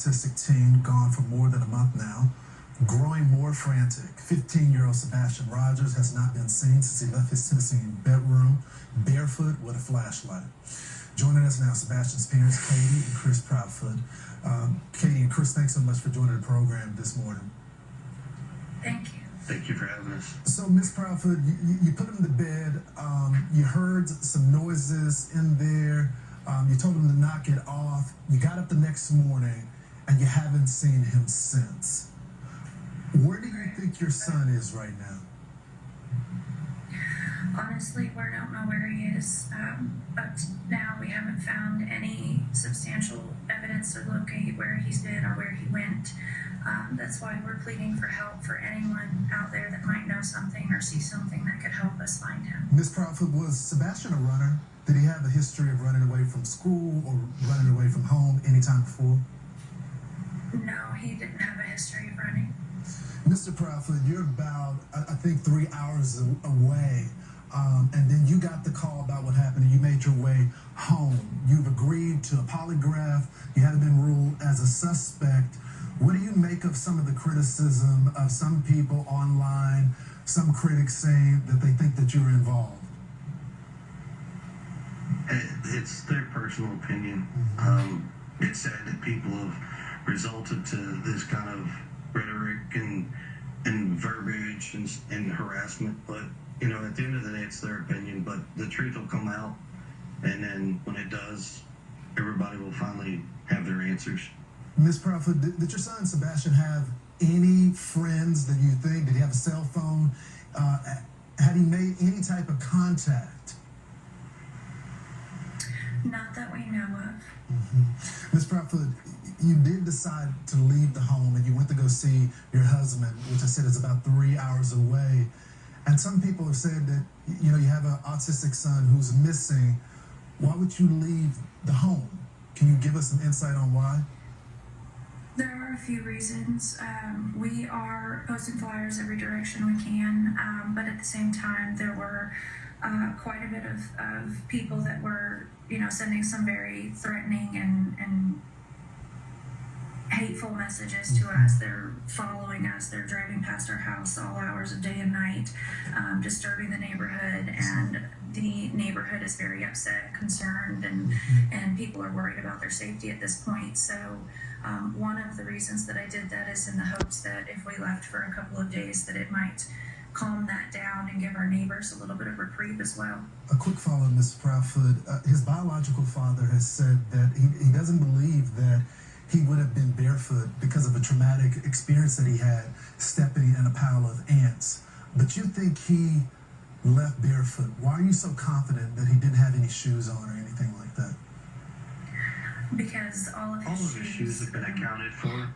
Autistic teen gone for more than a month now, growing more frantic. 15-year-old Sebastian Rogers has not been seen since he left his Tennessee bedroom barefoot with a flashlight. Joining us now, Sebastian's parents, Katie and Chris Proudfoot. Katie and Chris, thanks so much for joining the program this morning. Thank you. Thank you for having us. So, Miss Proudfoot, you put him to bed. You heard some noises in there. You told him to knock it off. You got up the next morning, and you haven't seen him since. Where do you think your son is right now? Honestly, we don't know where he is, but now we haven't found any substantial evidence to locate where he's been or where he went. That's why we're pleading for help for anyone out there that might know something or see something that could help us find him. Miss Proudfoot, was Sebastian a runner? Did he have a history of running away from school or running away from home anytime before? No, he didn't have a history of running. Mr. Proudfoot, you're about, I think, 3 hours away, and then you got the call about what happened, and you made your way home. You've agreed to a polygraph. You haven't been ruled as a suspect. What do you make of some of the criticism of some people online, some critics saying that they think that you're involved? It's their personal opinion. It's sad that people have resulted to this kind of rhetoric and verbiage and harassment, but you know, at the end of the day, it's their opinion. But the truth will come out, and then when it does, everybody will finally have their answers. Ms. Proudfoot, did your son Sebastian have any friends that you think? Did he have a cell phone? Had he made any type of contact? Not that we know of. Ms. Proudfoot, you did decide to leave the home and you went to go see your husband, which I said is about 3 hours away. And some people have said that, you know, you have an autistic son who's missing. Why would you leave the home? Can you give us some insight on why? There are a few reasons. We are posting flyers every direction we can, but at the same time, there were quite a bit of people that were, you know, sending some very threatening and hateful messages to us. They're following us. They're driving past our house all hours of day and night, disturbing the neighborhood, and the neighborhood is very upset, concerned, and people are worried about their safety at this point. So one of the reasons that I did that is in the hopes that if we left for a couple of days, that it might calm that down and give our neighbors a little bit of reprieve as well. A quick follow-up, Ms. Proudfoot. His biological father has said that he doesn't believe that he would have been barefoot because of a traumatic experience that he had stepping in a pile of ants. But you think he left barefoot. Why are you so confident that he didn't have any shoes on or anything like that? Because all of his shoes have been accounted for.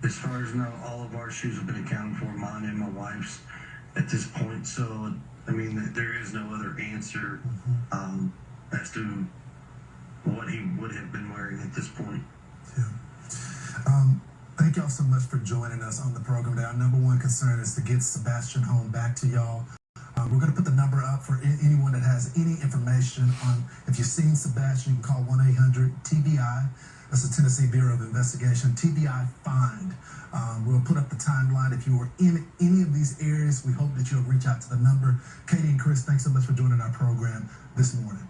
As far as now, all of our shoes have been accounted for, mine and my wife's at this point. So, I mean, there is no other answer as to what he would have been wearing at this point. Yeah. Thank y'all so much for joining us on the program today. Our number one concern is to get Sebastian home back to y'all. We're going to put the number up for anyone that has any information on if you've seen Sebastian. You can call 1-800-TBI. That's the Tennessee Bureau of Investigation. TBI Find. We'll put up the timeline. If you were in any of these areas, we hope that you'll reach out to the number. Katie and Chris, thanks so much for joining our program this morning.